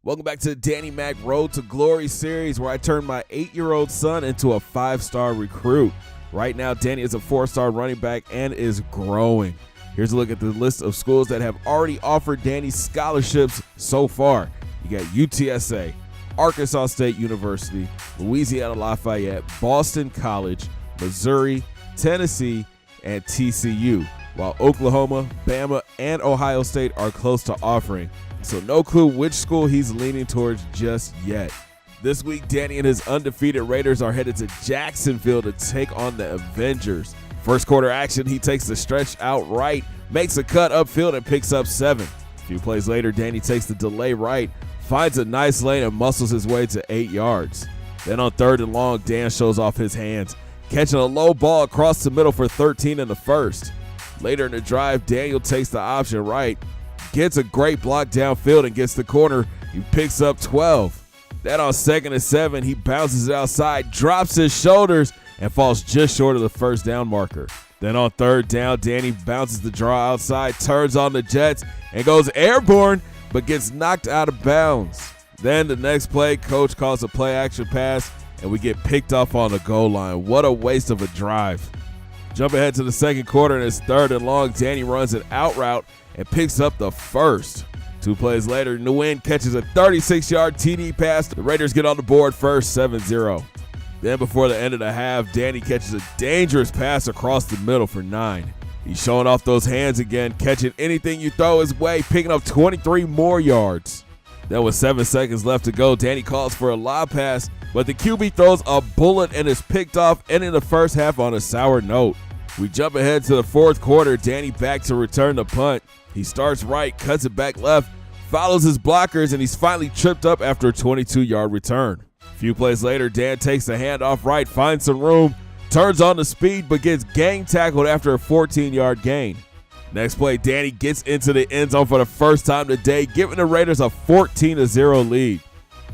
Welcome back to the Danny Mac Road to Glory series, where I turned my 8-year-old son into a 5-star recruit. Right now, Danny is a 4-star running back and is growing. Here's a look at the list of schools that have already offered Danny scholarships so far. You got UTSA, Arkansas State University, Louisiana Lafayette, Boston College, Missouri, Tennessee, and TCU, while Oklahoma, Bama, and Ohio State are close to offering. So no clue which school he's leaning towards just yet. This week, Danny and his undefeated Raiders are headed to Jacksonville to take on the Avengers. First quarter action, he takes the stretch out right, makes a cut upfield, and picks up 7. A few plays later, Danny takes the delay right, finds a nice lane, and muscles his way to 8 yards. Then on 3rd and long, Dan shows off his hands, catching a low ball across the middle for 13 in the first. Later in the drive, Daniel takes the option right, gets a great block downfield and gets the corner. He picks up 12. Then on 2nd and 7, he bounces it outside, drops his shoulders, and falls just short of the first down marker. Then on 3rd down, Danny bounces the draw outside, turns on the jets, and goes airborne, but gets knocked out of bounds. Then the next play, coach calls a play-action pass, and we get picked off on the goal line. What a waste of a drive. Jump ahead to the second quarter, and it's 3rd and long. Danny runs an out route and picks up the first. 2 plays later, Nguyen catches a 36-yard TD pass. The Raiders get on the board first, 7-0. Then before the end of the half, Danny catches a dangerous pass across the middle for 9. He's showing off those hands again, catching anything you throw his way, picking up 23 more yards. Then with 7 seconds left to go, Danny calls for a lob pass, but the QB throws a bullet and is picked off, ending the first half on a sour note. We jump ahead to the 4th quarter. Danny back to return the punt. He starts right, cuts it back left, follows his blockers, and he's finally tripped up after a 22-yard return. A few plays later, Dan takes the handoff right, finds some room, turns on the speed, but gets gang tackled after a 14-yard gain. Next play, Danny gets into the end zone for the first time today, giving the Raiders a 14-0 lead.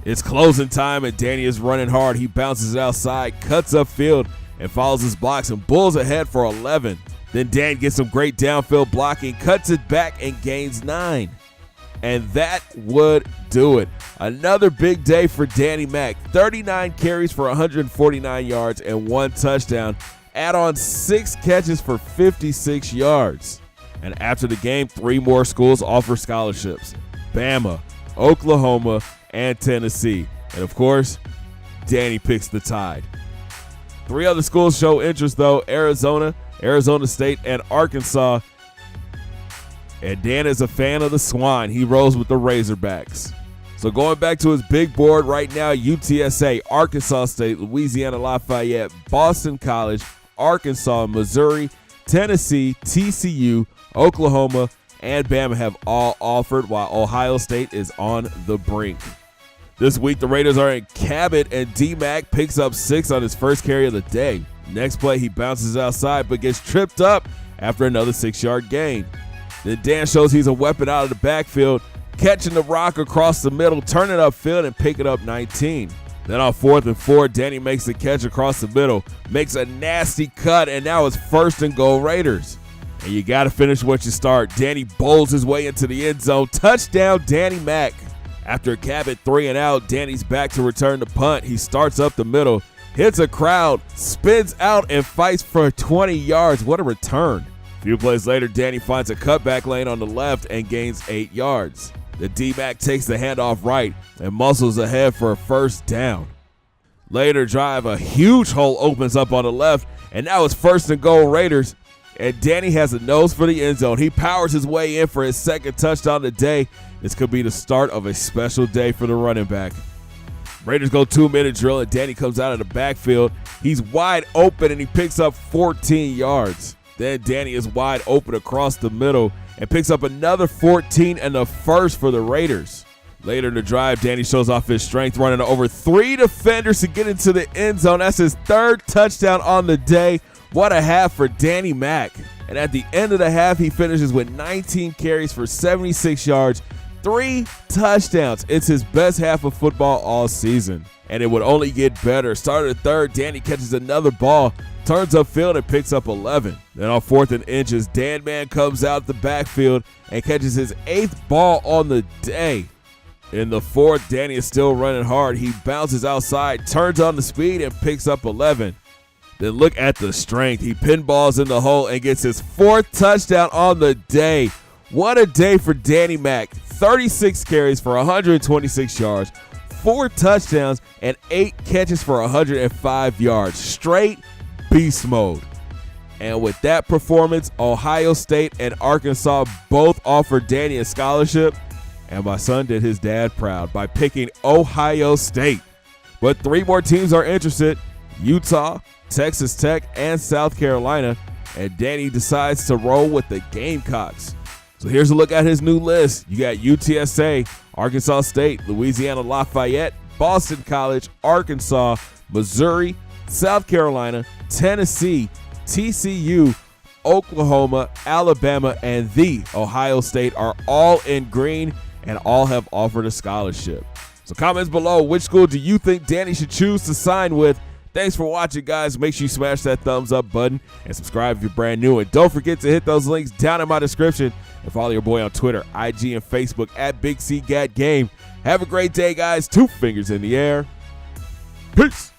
It's closing time, and Danny is running hard. He bounces it outside, cuts upfield, and follows his blocks and bulls ahead for 11. Then Dan gets some great downfield blocking, cuts it back, and gains 9. And that would do it. Another big day for Danny Mac. 39 carries for 149 yards and 1 touchdown. Add on 6 catches for 56 yards. And after the game, 3 more schools offer scholarships: Bama, Oklahoma, and Tennessee. And of course, Danny picks the Tide. 3 other schools show interest though: Arizona, Arizona State, and Arkansas. And Dan is a fan of the Swine. He rolls with the Razorbacks. So going back to his big board right now, UTSA, Arkansas State, Louisiana Lafayette, Boston College, Arkansas, Missouri, Tennessee, TCU, Oklahoma, and Bama have all offered, while Ohio State is on the brink. This week, the Raiders are in Cabot, and D-Mac picks up 6 on his first carry of the day. Next play, he bounces outside but gets tripped up after another 6-yard gain. Then Dan shows he's a weapon out of the backfield, catching the rock across the middle, turning upfield, and picking up 19. Then on 4th and 4, Danny makes the catch across the middle, makes a nasty cut, and now it's 1st and goal Raiders. And you got to finish what you start. Danny bowls his way into the end zone. Touchdown, Danny Mac. After a Cabot 3 and out, Danny's back to return the punt. He starts up the middle, hits a crowd, spins out, and fights for 20 yards. What a return. A few plays later, Danny finds a cutback lane on the left and gains 8 yards. The D-Mac takes the handoff right and muscles ahead for a first down. Later drive, a huge hole opens up on the left, and now it's 1st and goal Raiders. And Danny has a nose for the end zone. He powers his way in for his 2nd touchdown today. This could be the start of a special day for the running back. Raiders go 2-minute drill, and Danny comes out of the backfield. He's wide open, and he picks up 14 yards. Then Danny is wide open across the middle and picks up another 14 and the first for the Raiders. Later in the drive, Danny shows off his strength, running over 3 defenders to get into the end zone. That's his 3rd touchdown on the day. What a half for Danny Mac. And at the end of the half, he finishes with 19 carries for 76 yards, 3 touchdowns. It's his best half of football all season, and it would only get better. Start of the 3rd, Danny catches another ball, turns upfield, and picks up 11. Then on 4th and inches, Dan Man comes out the backfield and catches his 8th ball on the day. In the fourth, Danny is still running hard. He bounces outside, turns on the speed, and picks up 11. Then look at the strength. He pinballs in the hole and gets his 4th touchdown on the day. What a day for Danny Mac. 36 carries for 126 yards, 4 touchdowns, and 8 catches for 105 yards. Straight beast mode. And with that performance, Ohio State and Arkansas both offered Danny a scholarship. And my son did his dad proud by picking Ohio State. But 3 more teams are interested: Utah, Texas Tech, and South Carolina. And Danny decides to roll with the Gamecocks. So here's a look at his new list. You got UTSA, Arkansas State, Louisiana Lafayette, Boston College, Arkansas, Missouri, South Carolina, Tennessee, TCU, Oklahoma, Alabama, and the Ohio State are all in green and all have offered a scholarship. So comments below, which school do you think Danny should choose to sign with? Thanks for watching, guys. Make sure you smash that thumbs up button and subscribe if you're brand new. And don't forget to hit those links down in my description and follow your boy on Twitter, IG, and Facebook at BigCGatGame. Have a great day, guys. 2 fingers in the air. Peace.